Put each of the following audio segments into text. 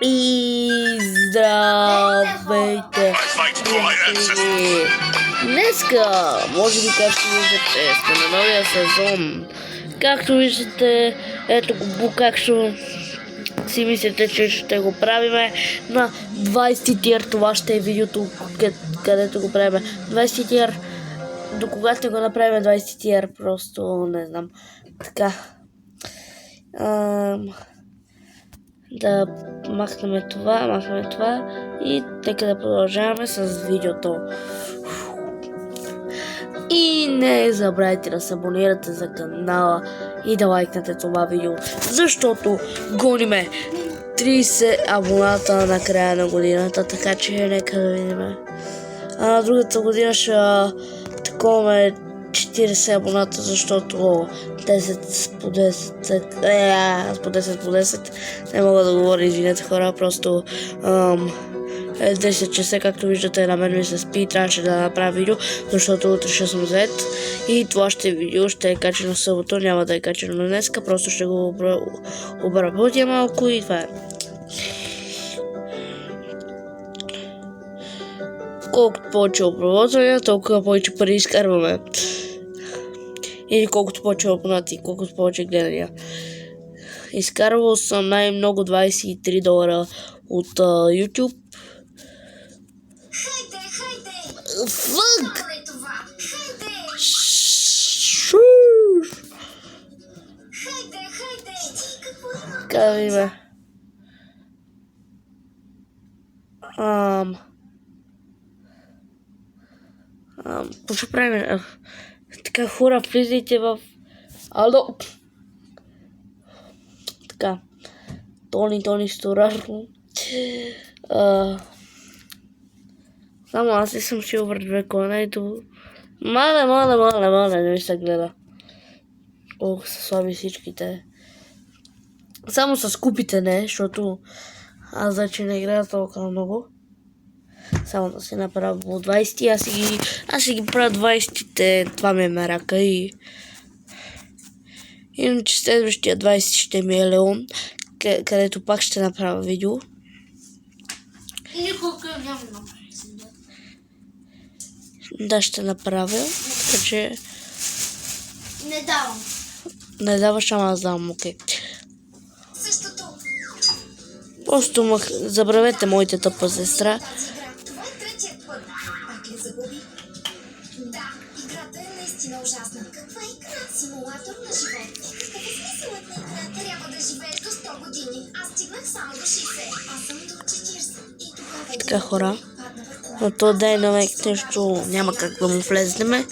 И здравейте, приятели! Днеска, може би както виждате, сме на новия сезон. Както виждате, ето го, както си мислите, че ще го правиме на 20 тир. Това ще е видеото, където го правиме 20 тир. До кога ще го направим 20 тир, просто не знам. Така. Да махнем това и нека да продължаваме с видеото. И не забравяйте да се абонирате за канала и да лайкнете това видео, защото гониме 30 абоната на края на годината, така че нека да видим. А на другата година ще таковаме 40 абоната, защото 10 по 10 по 10 по 10 не мога да говоря, извинете хора, просто 10 часа, както виждате, на мен ми се спи и трябваше да направя видео, защото утре ще съм зает и това ще е видео, ще е качено в събота, няма да е качено днеска, просто ще го обработя малко и това е. Колкото повече обработвания, толкова повече пари изкарваме. Или колкото повече абонати, колкото повече гледания. Изкарвал съм най-много $23 от YouTube. Фък! Така да видим. Ще правим. Така, хора, влизайте в... Ало! Така. Тони Сторарно. Само аз ли съм си over 2 клана и това. Мале, не ми се гледа. Колко са слаби всичките. Само с купите не, защото аз вече не играя толкова много. Само да си направя по 20, аз си ги правя 20-те, това ми е мерака и... Иначе следващия 20 ще ми е Леон, където пак ще направя видео. Никога няма да направя. Да, ще направя, така че... Не давам. Не даваш, ама аз давам, окей. Същото. Просто забравете моите тъпа сестра. Това е третият път. Пак ли загуби? Да, играта е наистина ужасна. Каква игра? Симулатор на живот. Какъв е смисълът на игра? Трябва да живееш до 100 години. Аз стигнах само до 60. Аз съм до 40. И тогава... Така, хора. Но то Dynamite нещо няма как да му влезнеме.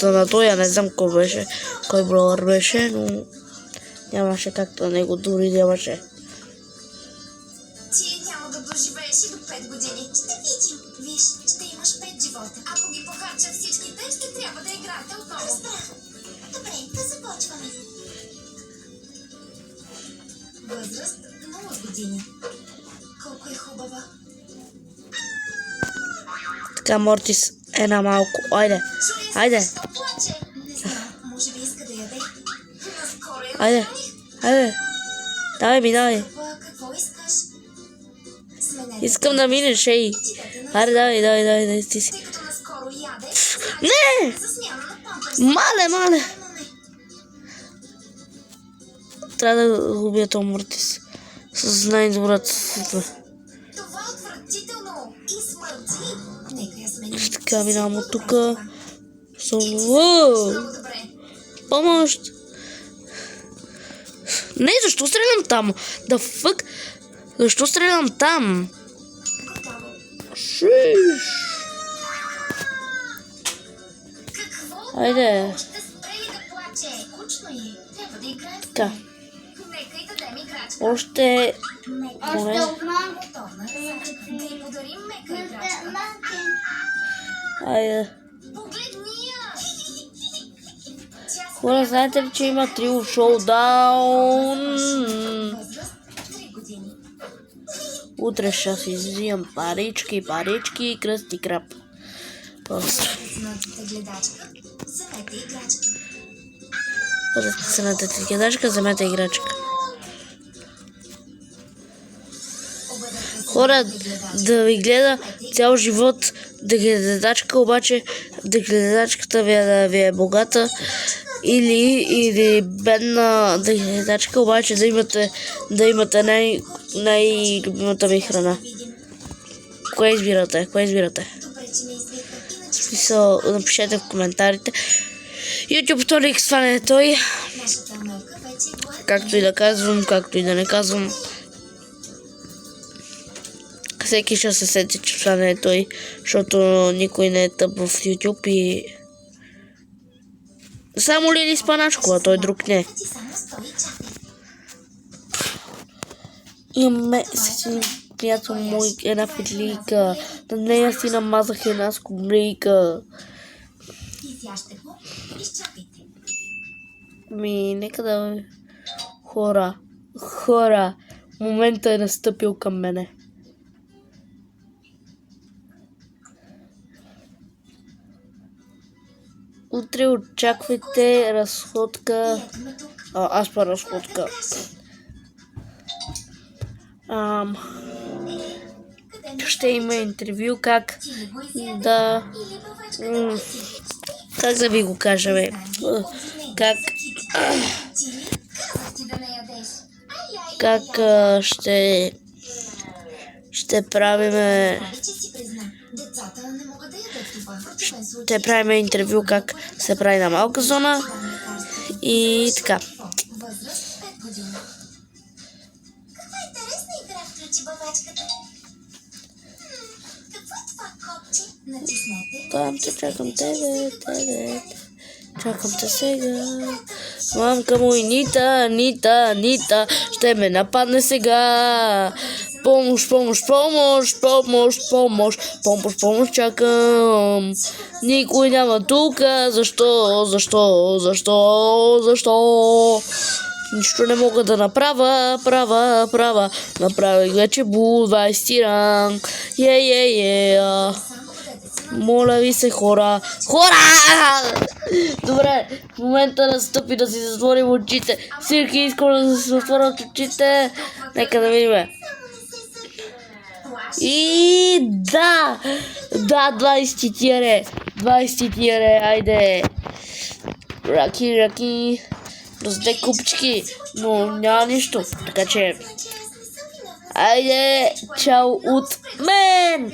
На той не знам кой беше, кой бrawler беше, но нямаше както на него, дори нямаше. Ти няма да доживееш и до 5 години. Ще видим. Виж, ще имаш 5 живота. Ако ги похарча всичките, ще трябва да играете отново. Добре, да започваме. Възраст 0 години. Колко е хубава. Така, Мортис е на малко. Айде. Не знам, може би иска да яде. Наскоро я Айде. Давай. Какво искаш? Искам да минеш, ей. Айде, давай, ти си. Тъй като наскоро яде, Не! за смяна на памперс. Мале. Трябва да го убия този Мортис. С най-добрата светла. Това е отвратително и смърти. Нека я сменим. Така, минавам от тук. Много добре. Помощ! Не, защо стрелям там? Да фък? Защо стрелям там? Шиш! Какво? Айде. Ще спре ли да плаче? Скучно е. Трябва да играем. Така. Нека и дадем играчка. Още... Още отново готовна ръсачка. Да й подарим мека играчка. Айде. Погледни я! Хора, знаете ли, че има трио шоудаун? Възраст 3 години. Утре ще си взимам парички, кръст и крап. Просто. Знатата гледачка, вземете играчка. Знатата гледачка, вземете играчка. хора да ви гледа цял живот гледачка, обаче гледачката ви е богата или бедна гледачка, обаче да имате най-любимата ви храна. Кое избирате? Добре, че ме извикна. В смисъл, напишете в коментарите. YouTube вторник стане той. Нашата мълка вече е гладна. Както и да казвам, както и да не казвам. Всеки ще се сети, че това не е той, защото никой не е тъп в YouTube и... Само Лили Спаначкова, той друг не. Ти само стой и чакай. Имаме с един приятел мой една фитлийка. На нея си намазах една скумрийка. Изяжте го, изчакайте. Нека да... Хора, момента е настъпил към мене. Утре очаквайте разходка. Ето ме тук. Аз па разходка. Къде ми Ще има интервю как ти ли го изяде? да... Или бавачката си? Как да ви го кажа, бе? Как... Ти ли? Казах ти да не ядеш. Как ще правиме... Нали, че си призна. Децата не могат да ядат това. В противен случай... Ще правиме интервю как се прави на малка зона Дам лекарство. и така. Възраст 5 години. Каква интересна игра включи бавачката? Какво е това копче? Натиснете. Там те чакам тебе. Чакам те сега. Мамка му и Нита, ще ме нападне сега. Помощ, чакам. Никой няма тука. Защо? Нищо не мога да направя. Направих вече Бул 20 ранг. Моля ви се, хора! Добре, в момента настъпи да си затворим очите. Всички искам да си затворят очите. Нека да видим. И да, 20 тире, айде. Раки. Разде купчики, но няма нищо. Така че, айде, чао от мен!